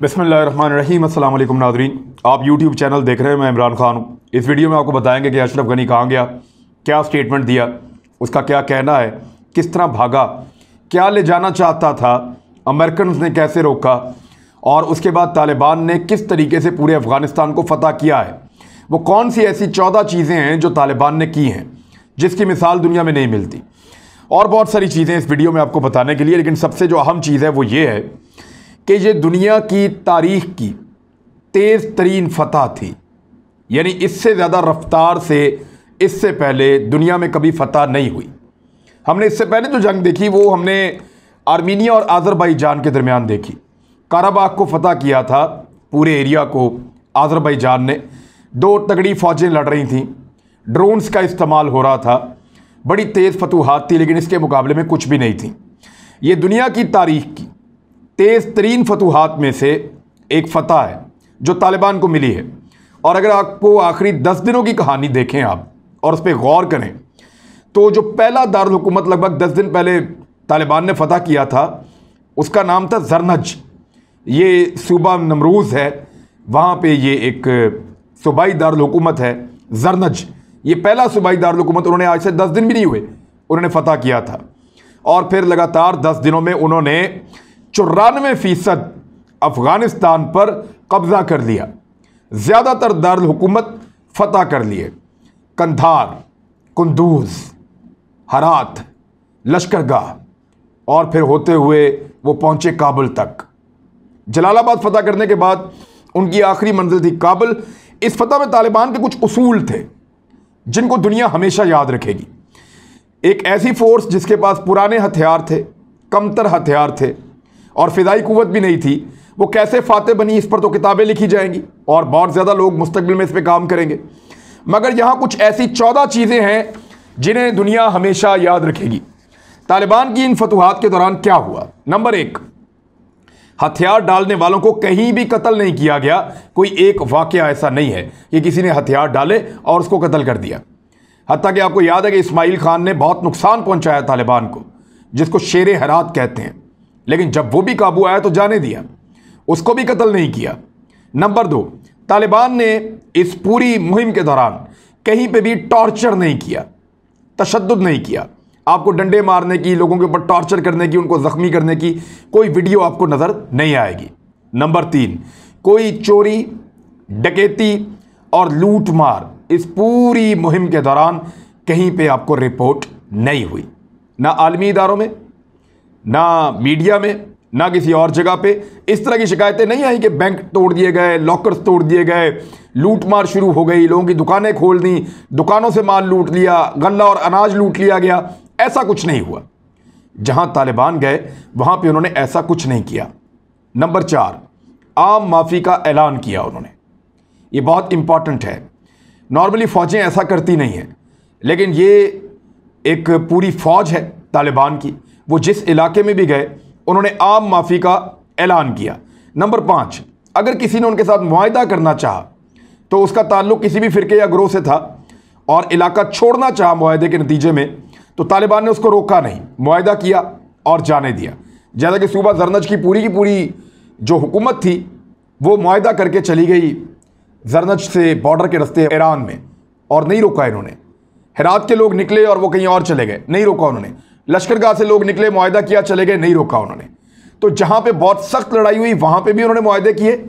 बिस्मिल्लाहिर्रहमानिर्रहीम। अस्सलाम वालेकुम नाज़रीन, आप यूट्यूब चैनल देख रहे हैं। मैं इमरान खान हूँ। इस वीडियो में आपको बताएंगे कि अशरफ गनी कहाँ गया, क्या स्टेटमेंट दिया, उसका क्या कहना है, किस तरह भागा, क्या ले जाना चाहता था, अमेरिकन ने कैसे रोका और उसके बाद तालिबान ने किस तरीके से पूरे अफ़गानिस्तान को फ़तह किया है। वो कौन सी ऐसी 14 चीज़ें हैं जो तालिबान ने की हैं जिसकी मिसाल दुनिया में नहीं मिलती, और बहुत सारी चीज़ें इस वीडियो में आपको बताने के लिए। लेकिन सबसे जो अहम चीज़ है वो ये है कि ये दुनिया की तारीख की तेज़ तरीन फतह थी। यानी इससे ज़्यादा रफ्तार से इससे पहले दुनिया में कभी फतह नहीं हुई। हमने इससे पहले जो जंग देखी वो हमने आर्मीनिया और अज़रबैजान के दरमियान देखी। काराबाग को फतह किया था, पूरे एरिया को अज़रबैजान ने। दो तगड़ी फ़ौजें लड़ रही थीं, ड्रोन्स का इस्तेमाल हो रहा था, बड़ी तेज़ फतूहात थी, लेकिन इसके मुकाबले में कुछ भी नहीं थी। ये दुनिया की तारीख की तेज़ तरीन फतूहात में से एक फ़तह है जो तालिबान को मिली है। और अगर आपको आखिरी 10 दिनों की कहानी देखें आप और उस पर गौर करें तो जो पहला दारुल हुकूमत लगभग 10 दिन पहले तालिबान ने फ़तह किया था उसका नाम था जरनज। ये सूबा नमरूज़ है, वहाँ पे ये एक सूबाई दारुल हुकूमत है जरनज। ये पहला सूबाई दारुल हुकूमत उन्होंने आज से 10 दिन भी नहीं हुए उन्होंने फ़तह किया था। और फिर लगातार 10 दिनों में उन्होंने 94% अफ़गानिस्तान पर कब्ज़ा कर लिया। ज़्यादातर दारुल हुकूमत फ़तह कर लिए। कंधार, कुंदूज, हरात, लश्करगाह, और फिर होते हुए वो पहुँचे काबुल तक। जलालाबाद फ़तह करने के बाद उनकी आखिरी मंजिल थी काबुल। इस फ़तह में तालिबान के कुछ उसूल थे जिनको दुनिया हमेशा याद रखेगी। एक ऐसी फ़ोर्स जिसके पास पुराने हथियार थे, कमतर हथियार थे और फ़िदाई कुव्वत भी नहीं थी, वो कैसे फ़ाते बनी, इस पर तो किताबें लिखी जाएंगी और बहुत ज़्यादा लोग मुस्तकबिल में इस पर काम करेंगे। मगर यहाँ कुछ ऐसी 14 चीज़ें हैं जिन्हें दुनिया हमेशा याद रखेगी। तालिबान की इन फतूहात के दौरान क्या हुआ। नंबर 1, हथियार डालने वालों को कहीं भी कत्ल नहीं किया गया। कोई एक वाक़या ऐसा नहीं है कि किसी ने हथियार डाले और उसको कत्ल कर दिया। हत्ता कि आपको याद है कि इस्माइल खान ने बहुत नुकसान पहुंचाया तालिबान को, जिसको शेर हरात कहते हैं, लेकिन जब वो भी काबू आया तो जाने दिया, उसको भी कत्ल नहीं किया। नंबर 2, तालिबान ने इस पूरी मुहिम के दौरान कहीं पे भी टॉर्चर नहीं किया, तशद्दुद नहीं किया। आपको डंडे मारने की, लोगों के ऊपर टॉर्चर करने की, उनको ज़ख्मी करने की कोई वीडियो आपको नज़र नहीं आएगी। नंबर 3, कोई चोरी, डकैती और लूट मार इस पूरी मुहिम के दौरान कहीं पे आपको रिपोर्ट नहीं हुई। ना आलमी इदारों में, ना मीडिया में, ना किसी और जगह पे इस तरह की शिकायतें नहीं आई कि बैंक तोड़ दिए गए, लॉकर्स तोड़ दिए गए, लूट मार शुरू हो गई, लोगों की दुकानें खोल दी, दुकानों से माल लूट लिया, गल्ला और अनाज लूट लिया गया। ऐसा कुछ नहीं हुआ। जहां तालिबान गए वहां पे उन्होंने ऐसा कुछ नहीं किया। नंबर 4, आम माफ़ी का ऐलान किया उन्होंने। ये बहुत इंपॉर्टेंट है। नॉर्मली फ़ौजें ऐसा करती नहीं हैं, लेकिन ये एक पूरी फ़ौज है तालिबान की। वो जिस इलाके में भी गए उन्होंने आम माफ़ी का ऐलान किया। नंबर 5, अगर किसी ने उनके साथ मुआहदा करना चाहा तो उसका ताल्लुक़ किसी भी फ़िरके या ग्रोह से था और इलाका छोड़ना चाहा मुआहदे के नतीजे में, तो तालिबान ने उसको रोका नहीं, मुआहदा किया और जाने दिया। जैसा कि सूबा जरनज की पूरी जो हुकूमत थी वो मुआहदा करके चली गई जरनज से बॉर्डर के रास्ते ईरान में, और नहीं रोका इन्होंने। हेरात के लोग निकले और वो कहीं और चले गए, नहीं रोका उन्होंने। लश्करगाह से लोग निकले, मुआहदा किया, चले गए, नहीं रोका उन्होंने। तो जहाँ पे बहुत सख्त लड़ाई हुई वहाँ पे भी उन्होंने मुआहदे किए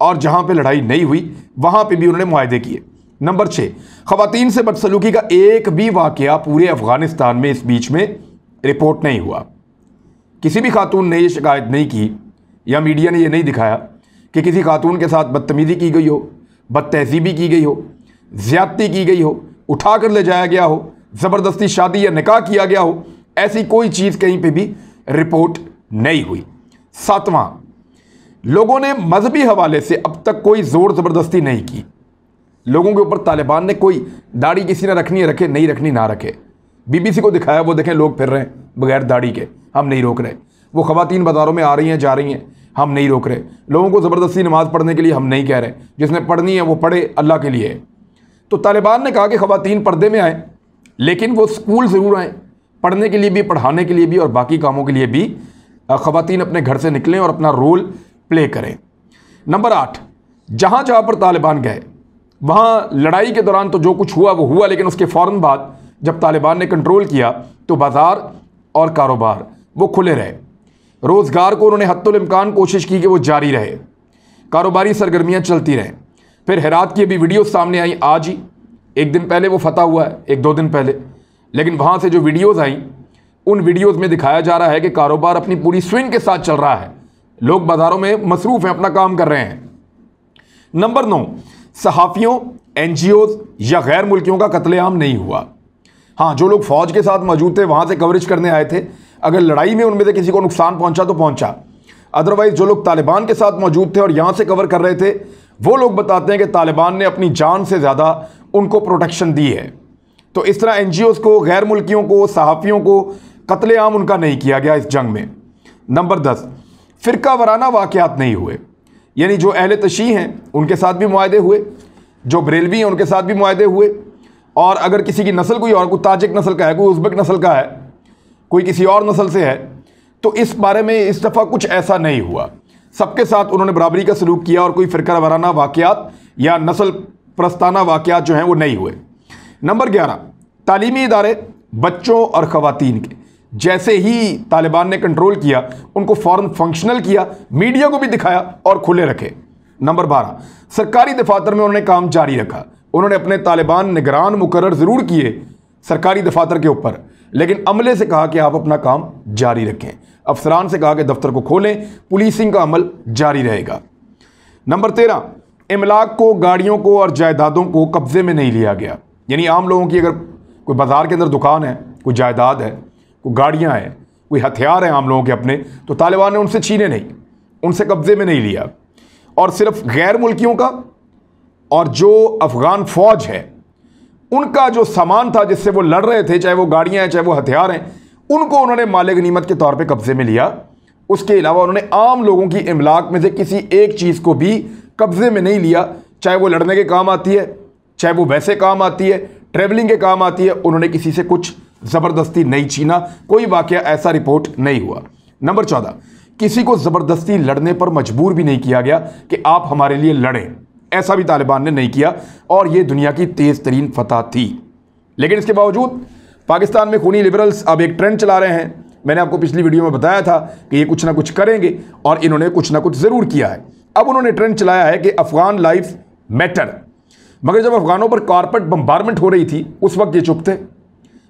और जहाँ पे लड़ाई नहीं हुई वहाँ पे भी उन्होंने मुआहदे किए। नंबर 6, ख़वातीन से बदसलूकी का एक भी वाक़या पूरे अफ़गानिस्तान में इस बीच में रिपोर्ट नहीं हुआ। किसी भी खातून ने ये शिकायत नहीं की या मीडिया ने ये नहीं दिखाया कि किसी खातून के साथ बदतमीज़ी की गई हो, बदतहज़ीबी की गई हो, ज़्यादती की गई हो, उठा कर ले जाया गया हो, ज़बरदस्ती शादी या निकाह किया गया हो। ऐसी कोई चीज़ कहीं पे भी रिपोर्ट नहीं हुई। 7वां, लोगों ने मजहबी हवाले से अब तक कोई ज़ोर ज़बरदस्ती नहीं की। लोगों के ऊपर तालिबान ने कोई दाढ़ी किसी ने रखनी है रखे, नहीं रखनी ना रखे। बीबीसी को दिखाया, वो देखें लोग फिर रहे हैं बगैर दाढ़ी के, हम नहीं रोक रहे। वो ख़वातीन बाज़ारों में आ रही हैं, जा रही हैं, हम नहीं रोक रहे। लोगों को ज़बरदस्ती नमाज़ पढ़ने के लिए हम नहीं कह रहे, जिसने पढ़नी है वो पढ़े, अल्लाह के लिए है। तो तालिबान ने कहा कि ख़वातीन पर्दे में आएँ, लेकिन वो स्कूल ज़रूर आएँ, पढ़ने के लिए भी, पढ़ाने के लिए भी और बाकी कामों के लिए भी ख़वातीन अपने घर से निकलें और अपना रोल प्ले करें। नंबर 8, जहां जहां पर तालिबान गए वहां लड़ाई के दौरान तो जो कुछ हुआ वो हुआ, लेकिन उसके फ़ौरन बाद जब तालिबान ने कंट्रोल किया तो बाज़ार और कारोबार वो खुले रहे। रोज़गार को उन्होंने हत्तुल इम्कान कोशिश की कि वो जारी रहे, कारोबारी सरगर्मियाँ चलती रहें। फिर हेरात की अभी वीडियो सामने आई आज ही, एक दिन पहले वो फतह हुआ है, 1-2 दिन पहले, लेकिन वहाँ से जो वीडियोज़ आई उन वीडियोज़ में दिखाया जा रहा है कि कारोबार अपनी पूरी स्विंग के साथ चल रहा है, लोग बाज़ारों में मसरूफ़ हैं, अपना काम कर रहे हैं। नंबर 9, सहाफ़ियों, NGOs या गैर मुल्कियों का कत्लेआम नहीं हुआ। हाँ, जो लोग फ़ौज के साथ मौजूद थे, वहाँ से कवरेज करने आए थे, अगर लड़ाई में उनमें से किसी को नुकसान पहुँचा तो पहुँचा, अदरवाइज़ जो लोग तालिबान के साथ मौजूद थे और यहाँ से कवर कर रहे थे वो लोग बताते हैं कि तालिबान ने अपनी जान से ज़्यादा उनको प्रोटेक्शन दी है। तो इस तरह NGOs को, गैर मुल्कियों को, सहाफ़ियों को कत्लेआम उनका नहीं किया गया इस जंग में। नंबर 10, फ़िरका वाराना वाक़यात नहीं हुए, यानी जो अहले तशी हैं उनके साथ भी मुआहदे हुए, जो बरेलवी हैं उनके साथ भी मुआहदे हुए, और अगर किसी की नस्ल कोई और, कोई ताजिक नस्ल का है, कोई उज़्बेक नस्ल का है, कोई किसी और नस्ल से है, तो इस बारे में इस दफ़ा कुछ ऐसा नहीं हुआ। सबके साथ उन्होंने बराबरी का सलूक किया और कोई फ़िरका वाराना वाक़यात या नस्ल प्रस्ताना वाक़यात जो हैं वो नहीं हुए। नंबर 11, तालीमी इदारे बच्चों और ख़वातीन के जैसे ही तालिबान ने कंट्रोल किया उनको फ़ौरन फंक्शनल किया, मीडिया को भी दिखाया और खुले रखे। नंबर 12, सरकारी दफातर में उन्होंने काम जारी रखा। उन्होंने अपने तालिबान निगरान मुकर्रर ज़रूर किए सरकारी दफातर के ऊपर, लेकिन अमले से कहा कि आप अपना काम जारी रखें। अफसरान से कहा कि दफ्तर को खोलें, पुलिसिंग का अमल जारी रहेगा। नंबर 13, इमलाक को, गाड़ियों को और जायदादों को कब्ज़े में नहीं लिया गया। यानी आम लोगों की अगर कोई बाज़ार के अंदर दुकान है, कोई जायदाद है, कोई गाड़ियाँ हैं, कोई हथियार हैं आम लोगों के अपने, तो तालिबान ने उनसे छीने नहीं, उनसे कब्ज़े में नहीं लिया। और सिर्फ गैर मुल्कियों का और जो अफ़गान फ़ौज है उनका जो सामान था जिससे वो लड़ रहे थे, चाहे वो गाड़ियाँ हैं चाहे वो हथियार हैं, उनको उन्होंने माले गनीमत के तौर पे कब्ज़े में लिया। उसके अलावा उन्होंने आम लोगों की इमलाक में से किसी एक चीज़ को भी कब्ज़े में नहीं लिया, चाहे वो लड़ने के काम आती है, चाहे वो वैसे काम आती है, ट्रैवलिंग के काम आती है, उन्होंने किसी से कुछ ज़बरदस्ती नहीं छीना। कोई वाक़या ऐसा रिपोर्ट नहीं हुआ। नंबर 14, किसी को ज़बरदस्ती लड़ने पर मजबूर भी नहीं किया गया कि आप हमारे लिए लड़ें, ऐसा भी तालिबान ने नहीं किया, और ये दुनिया की तेज़ तरीन फतह थी। लेकिन इसके बावजूद पाकिस्तान में खूनी लिबरल्स अब एक ट्रेंड चला रहे हैं। मैंने आपको पिछली वीडियो में बताया था कि ये कुछ ना कुछ करेंगे, और इन्होंने कुछ ना कुछ ज़रूर किया है। अब उन्होंने ट्रेंड चलाया है कि अफ़गान लाइफ मैटर, मगर जब अफ़गानों पर कारपेट बम्बारमेंट हो रही थी उस वक्त ये चुप थे,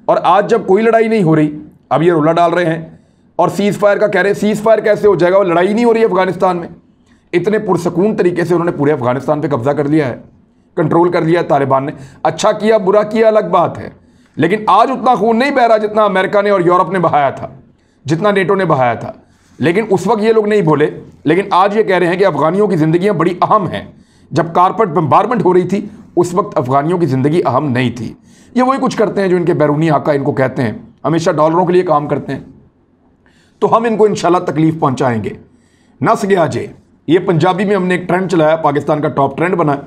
और आज जब कोई लड़ाई नहीं हो रही अब ये रोला डाल रहे हैं और सीज़ फायर का कह रहे हैं। सीज़ फायर कैसे हो जाएगा, वो लड़ाई नहीं हो रही है अफ़गानिस्तान में। इतने पुरसकून तरीके से उन्होंने पूरे अफ़गानिस्तान पे कब्ज़ा कर लिया है, कंट्रोल कर लिया है तालिबान ने। अच्छा किया बुरा किया अलग बात है, लेकिन आज उतना खून नहीं बह रहा जितना अमेरिका ने और यूरोप ने बहाया था, जितना नेटो ने बहाया था। लेकिन उस वक्त ये लोग नहीं बोले, लेकिन आज ये कह रहे हैं कि अफ़गानियों की ज़िंदगियाँ बड़ी अहम हैं। जब कारपेट बम्बारमेंट हो रही थी उस वक्त अफ़गानियों की ज़िंदगी अहम नहीं थी। ये वही कुछ करते हैं जो इनके बैरूनी आका इनको कहते हैं, हमेशा डॉलरों के लिए काम करते हैं। तो हम इनको इंशाल्लाह तकलीफ़ पहुँचाएँगे। नस गया जे, ये पंजाबी में हमने एक ट्रेंड चलाया, पाकिस्तान का टॉप ट्रेंड बना,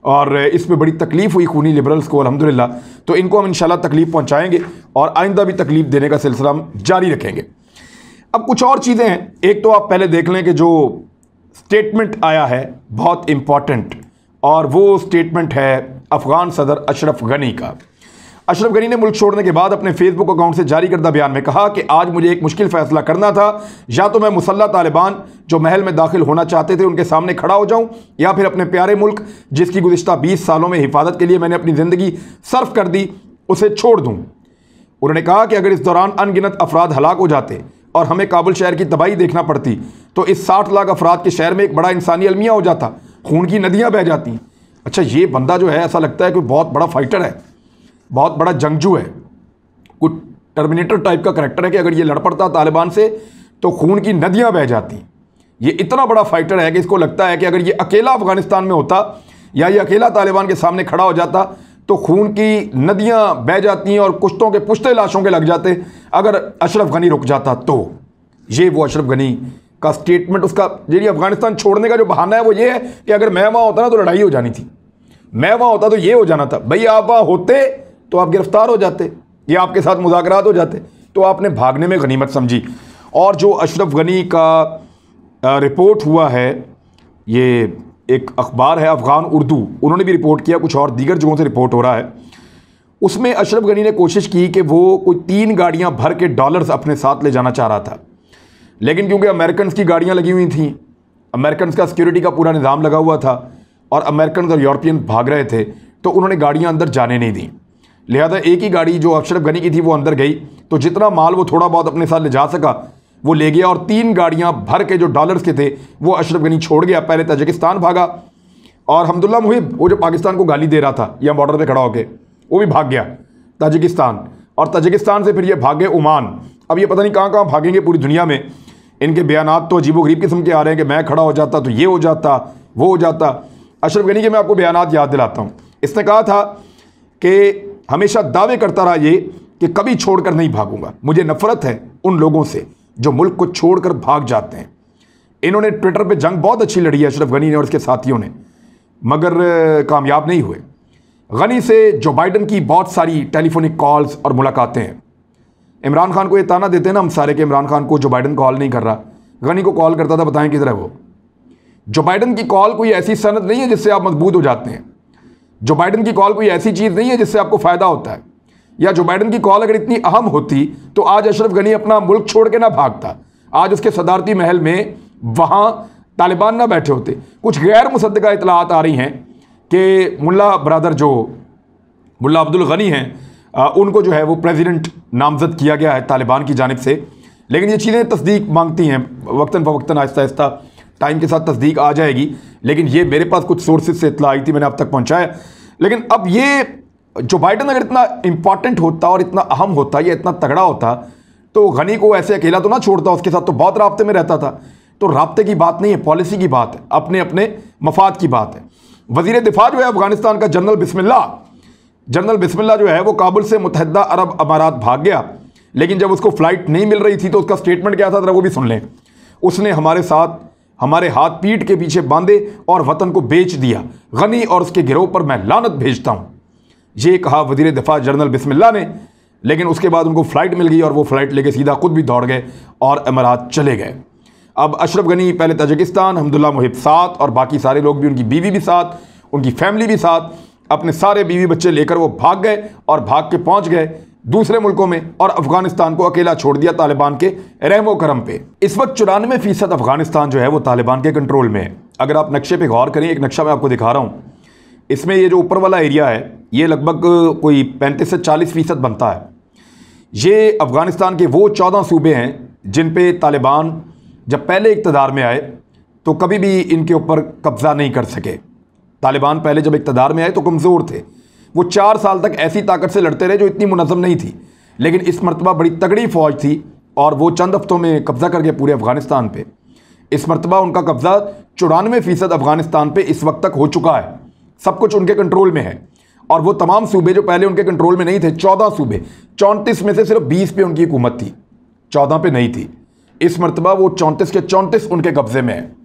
और इसमें बड़ी तकलीफ़ हुई खूनी लिबरल्स को अल्हम्दुलिल्लाह। तो इनको हम इंशाल्लाह तकलीफ़ पहुँचाएँगे और आइंदा भी तकलीफ़ देने का सिलसिला हम जारी रखेंगे। अब कुछ और चीज़ें हैं। एक तो आप पहले देख लें कि जो स्टेटमेंट आया है बहुत इम्पॉर्टेंट, और वो स्टेटमेंट है अफ़गान सदर अशरफ गनी का। अशरफ गनी ने मुल्क छोड़ने के बाद अपने फेसबुक अकाउंट से जारी करदा बयान में कहा कि आज मुझे एक मुश्किल फ़ैसला करना था, या तो मैं मुसल्लह तालिबान जो महल में दाखिल होना चाहते थे उनके सामने खड़ा हो जाऊं, या फिर अपने प्यारे मुल्क जिसकी गुज़िश्ता 20 सालों में हिफाजत के लिए मैंने अपनी ज़िंदगी सर्फ कर दी उसे छोड़ दूँ। उन्होंने कहा कि अगर इस दौरान अनगिनत अफराद हलाक हो जाते और हमें काबुल शहर की तबाही देखना पड़ती तो इस 60 लाख अफराद के शहर में एक बड़ा इंसानी अलमिया हो जाता, खून की नदियाँ बह जाती। अच्छा, ये बंदा जो है ऐसा लगता है कोई बहुत बड़ा फाइटर है, बहुत बड़ा जंगजू है, कुछ टर्मिनेटर टाइप का करैक्टर है कि अगर ये लड़ पड़ता तालिबान से तो खून की नदियां बह जाती। ये इतना बड़ा फाइटर है कि इसको लगता है कि अगर ये अकेला अफगानिस्तान में होता या ये अकेला तालिबान के सामने खड़ा हो जाता तो खून की नदियां बह जाती और कुश्तों के पुश्ते लाशों के लग जाते अगर अशरफ गनी रुक जाता। तो ये वो अशरफ गनी का स्टेटमेंट, उसका जी अफगानिस्तान छोड़ने का जो बहाना है वो ये है कि अगर मैं वहाँ होता ना तो लड़ाई हो जानी थी, मैं वहाँ होता तो ये हो जाना था। भाई आप वहाँ होते तो आप गिरफ्तार हो जाते या आपके साथ मुज़ाकरात हो जाते, तो आपने भागने में गनीमत समझी। और जो अशरफ गनी का रिपोर्ट हुआ है ये एक अखबार है अफ़गान उर्दू, उन्होंने भी रिपोर्ट किया, कुछ और दीगर जगहों से रिपोर्ट हो रहा है। उसमें अशरफ गनी ने कोशिश की कि वो कोई 3 गाड़ियां भर के डॉलर्स अपने साथ ले जाना चाह रहा था, लेकिन क्योंकि अमेरिकन की गाड़ियां लगी हुई थीं, अमेरिकन का सिक्योरिटी का पूरा निज़ाम लगा हुआ था और अमेरिकन और यूरोपियन भाग रहे थे, तो उन्होंने गाड़ियां अंदर जाने नहीं दी। लिहाजा एक ही गाड़ी जो अशरफ गनी की थी वो अंदर गई, तो जितना माल वो थोड़ा बहुत अपने साथ ले जा सका वो ले गया, और 3 गाड़ियां भर के जो डॉलर्स के थे वो अशरफ गनी छोड़ गया। पहले तजिकिस्तान भागा, और हमदुल्ला मुहिब वो जो पाकिस्तान को गाली दे रहा था या बॉर्डर पे खड़ा होकर, वो भी भाग गया तजिकिस्तान, और तजिकिस्तान से फिर ये भागे ओमान। अब ये पता नहीं कहाँ कहाँ भागेंगे पूरी दुनिया में। इनके बयानात तो अजीबोगरीब किस्म के आ रहे हैं कि मैं खड़ा हो जाता तो ये हो जाता, वो हो जाता। अशरफ गनी के मैं आपको बयानात याद दिलाता हूँ। इसने कहा था कि हमेशा दावे करता रहा ये कि कभी छोड़कर नहीं भागूंगा, मुझे नफरत है उन लोगों से जो मुल्क को छोड़कर भाग जाते हैं। इन्होंने ट्विटर पे जंग बहुत अच्छी लड़ी है अशरफ गनी ने और उसके साथियों ने, मगर कामयाब नहीं हुए। गनी से जो बाइडन की बहुत सारी टेलीफोनिक कॉल्स और मुलाकातें हैं। इमरान खान को ये ताना देते हैं ना हम सारे कि इमरान खान को जो बाइडन कॉल नहीं कर रहा, गनी को कॉल करता था, बताएं किधर है वो। जो बाइडन की कॉल कोई ऐसी सनद नहीं है जिससे आप मजबूत हो जाते हैं। जो बाइडन की कॉल कोई ऐसी चीज़ नहीं है जिससे आपको फ़ायदा होता है। या जो बाइडन की कॉल अगर इतनी अहम होती तो आज अशरफ गनी अपना मुल्क छोड़ के ना भागता, आज उसके सदारती महल में वहाँ तालिबान ना बैठे होते। कुछ गैर मुसद्दका इतलात आ रही हैं कि मुल्ला बरदर जो मुल्ला अब्दुल गनी हैं उनको जो है वो प्रेसिडेंट नामजद किया गया है तालिबान की जानिब से, लेकिन ये चीज़ें तस्दीक मांगती हैं, वक्तन फ़वक्तन आहिस्ता आहिस्ता टाइम के साथ तस्दीक आ जाएगी। लेकिन ये मेरे पास कुछ सोर्सेज से इतला आई थी, मैंने अब तक पहुँचाया। लेकिन अब ये जो बाइडन अगर इतना इंपॉर्टेंट होता और इतना अहम होता या इतना तगड़ा होता तो गनी को ऐसे अकेला तो ना छोड़ता, उसके साथ तो बहुत राब्ते में रहता था। तो राब्ते की बात नहीं है, पॉलिसी की बात है, अपने अपने मफाद की बात है। वज़ीर दिफा जो है अफगानिस्तान का जनरल बिस्मिल्लाह जो है वो काबुल से मुत्तहिदा अरब अमारात भाग गया, लेकिन जब उसको फ्लाइट नहीं मिल रही थी तो उसका स्टेटमेंट क्या था, वो भी सुन लें। उसने हमारे हाथ पीठ के पीछे बांधे और वतन को बेच दिया। गनी और उसके गिरोह पर मैं लानत भेजता हूँ, ये कहा वज़ीर दिफा जनरल बिस्मिल्लाह ने। लेकिन उसके बाद उनको फ़्लाइट मिल गई और वो फ़्लाइट लेके सीधा खुद भी दौड़ गए और अमारात चले गए। अब अशरफ गनी पहले तजिकिस्तान, हमदुल्ला मुहिब साथ और बाकी सारे लोग भी, उनकी बीवी भी साथ, उनकी फैमिली भी साथ, अपने सारे बीवी बच्चे लेकर वो भाग गए और भाग के पहुंच गए दूसरे मुल्कों में और अफगानिस्तान को अकेला छोड़ दिया तालिबान के रहमो करम पे। इस वक्त 94% अफगानिस्तान जो है वो तालिबान के कंट्रोल में है। अगर आप नक्शे पे गौर करें, एक नक्शा मैं आपको दिखा रहा हूँ, इसमें ये जो ऊपर वाला एरिया है ये लगभग कोई 35 से 40% बनता है। ये अफ़गानिस्तान के वो 14 सूबे हैं जिन पे तालिबान जब पहले इक़्तिदार में आए तो कभी भी इनके ऊपर कब्ज़ा नहीं कर सके। तालिबान पहले जब इक़्तिदार में आए तो कमज़ोर थे, वो 4 साल तक ऐसी ताकत से लड़ते रहे जो इतनी मुनज़्ज़म नहीं थी, लेकिन इस मरतबा बड़ी तगड़ी फ़ौज थी और वो चंद हफ्तों में कब्ज़ा कर गए पूरे अफ़गानिस्तान पे। इस मरतबा उनका कब्ज़ा 94% अफ़गानिस्तान पे इस वक्त तक हो चुका है, सब कुछ उनके कंट्रोल में है। और वो तमाम सूबे जो पहले उनके कंट्रोल में नहीं थे, 14 सूबे, 34 में से सिर्फ 20 पे उनकी हुकूमत थी, 14 पे नहीं थी। इस मरतबा वो 34 के 34 उनके कब्ज़े में हैं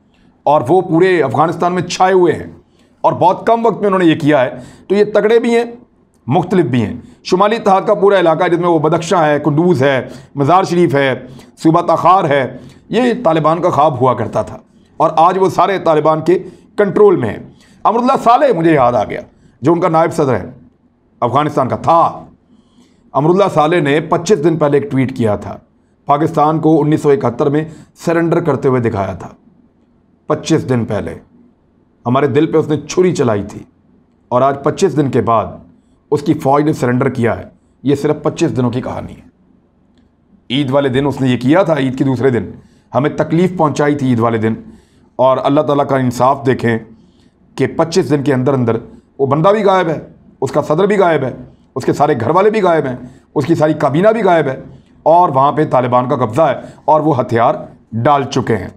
और वो पूरे अफ़गानिस्तान में छाए हुए हैं और बहुत कम वक्त में उन्होंने ये किया है। तो ये तगड़े भी हैं, मुख्तलिफ भी हैं। शुमाली तहाद का पूरा इलाका जिसमें वो बदख्शां है, कुंदूज़ है, मज़ार शरीफ है, सूबा ताखार है, ये तालिबान का ख्वाब हुआ करता था और आज वो सारे तालिबान के कंट्रोल में हैं। अमरुल्लाह सालेह मुझे याद आ गया, जो उनका नायब सदर है अफ़गानिस्तान का था। अमरुल्लाह सालेह ने 25 दिन पहले एक ट्वीट किया था, पाकिस्तान को 1971 में सरेंडर करते हुए दिखाया था। 25 दिन पहले हमारे दिल पे उसने छुरी चलाई थी और आज 25 दिन के बाद उसकी फ़ौज ने सरेंडर किया है। ये सिर्फ 25 दिनों की कहानी है। ईद वाले दिन उसने ये किया था, ईद के दूसरे दिन हमें तकलीफ़ पहुंचाई थी ईद वाले दिन। और अल्लाह ताला का इंसाफ देखें कि 25 दिन के अंदर अंदर वो बंदा भी गायब है, उसका सदर भी गायब है, उसके सारे घर वाले भी गायब हैं, उसकी सारी काबीना भी गायब है और वहाँ पे तालिबान का कब्ज़ा है और वो हथियार डाल चुके हैं।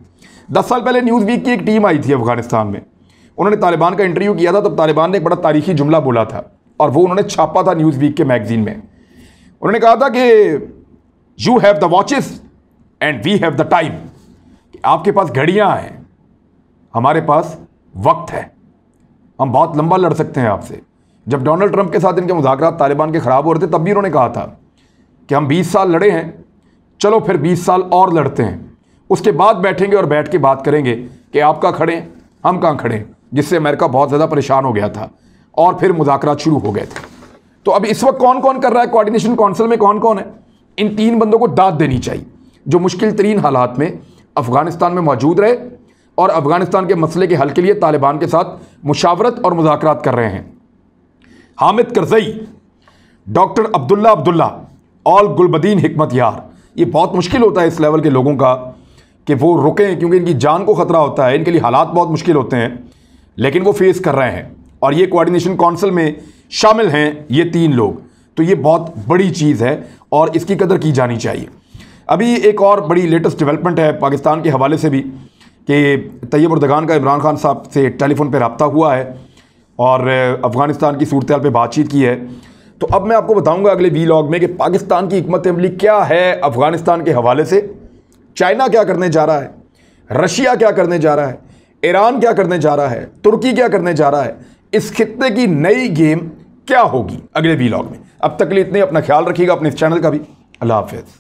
10 साल पहले न्यूज़ वीक की एक टीम आई थी अफ़गानिस्तान में, उन्होंने तालिबान का इंटरव्यू किया था। तब तालिबान ने एक बड़ा तारीखी जुमला बोला था और वो उन्होंने छापा था न्यूज़ वीक के मैगज़ीन में। उन्होंने कहा था कि you have the watches and we have the time, आपके पास घड़ियाँ हैं, हमारे पास वक्त है, हम बहुत लंबा लड़ सकते हैं आपसे। जब डोनाल्ड ट्रंप के साथ इनके मुज़ाकरात तालिबान के ख़राब हो रहे थे तब भी उन्होंने कहा था कि हम 20 साल लड़े हैं, चलो फिर 20 साल और लड़ते हैं, उसके बाद बैठेंगे और बैठ के बात करेंगे कि आप क्या खड़े हैं, हम कहाँ खड़े हैं, जिससे अमेरिका बहुत ज़्यादा परेशान हो गया था और फिर मुज़ाकरात शुरू हो गए थे। तो अब इस वक्त कौन कौन कर रहा है, कोऑर्डिनेशन काउंसिल में कौन कौन है? इन 3 बंदों को दाद देनी चाहिए जो मुश्किल तरीन हालात में अफगानिस्तान में मौजूद रहे और अफगानिस्तान के मसले के हल के लिए तालिबान के साथ मुशावरत और मुज़ाकरात कर रहे हैं। हामिद करज़ई, डॉक्टर अब्दुल्ला और गुलबदीन हिकमत यार। ये बहुत मुश्किल होता है इस लेवल के लोगों का कि वो रुकें, क्योंकि इनकी जान को ख़तरा होता है, इनके लिए हालात बहुत मुश्किल होते हैं, लेकिन वो फेस कर रहे हैं और ये कोऑर्डिनेशन काउंसिल में शामिल हैं ये 3 लोग। तो ये बहुत बड़ी चीज़ है और इसकी कदर की जानी चाहिए। अभी एक और बड़ी लेटेस्ट डेवलपमेंट है पाकिस्तान के हवाले से भी कि तैयब उर्दगान का इमरान खान साहब से टेलीफोन पर रब्ता हुआ है और अफ़गानिस्तान की सूरत हाल पर बातचीत की है। तो अब मैं आपको बताऊंगा अगले वीलॉग में कि पाकिस्तान की हिकमत अमली क्या है अफ़गानिस्तान के हवाले से। चाइना क्या करने जा रहा है, रशिया क्या करने जा रहा है, ईरान क्या करने जा रहा है, तुर्की क्या करने जा रहा है, इस खित्ते की नई गेम क्या होगी अगले वीलॉग में। अब तक के लिए इतने, अपना ख्याल रखिएगा, अपने इस चैनल का भी। अल्लाह हाफ़िज़।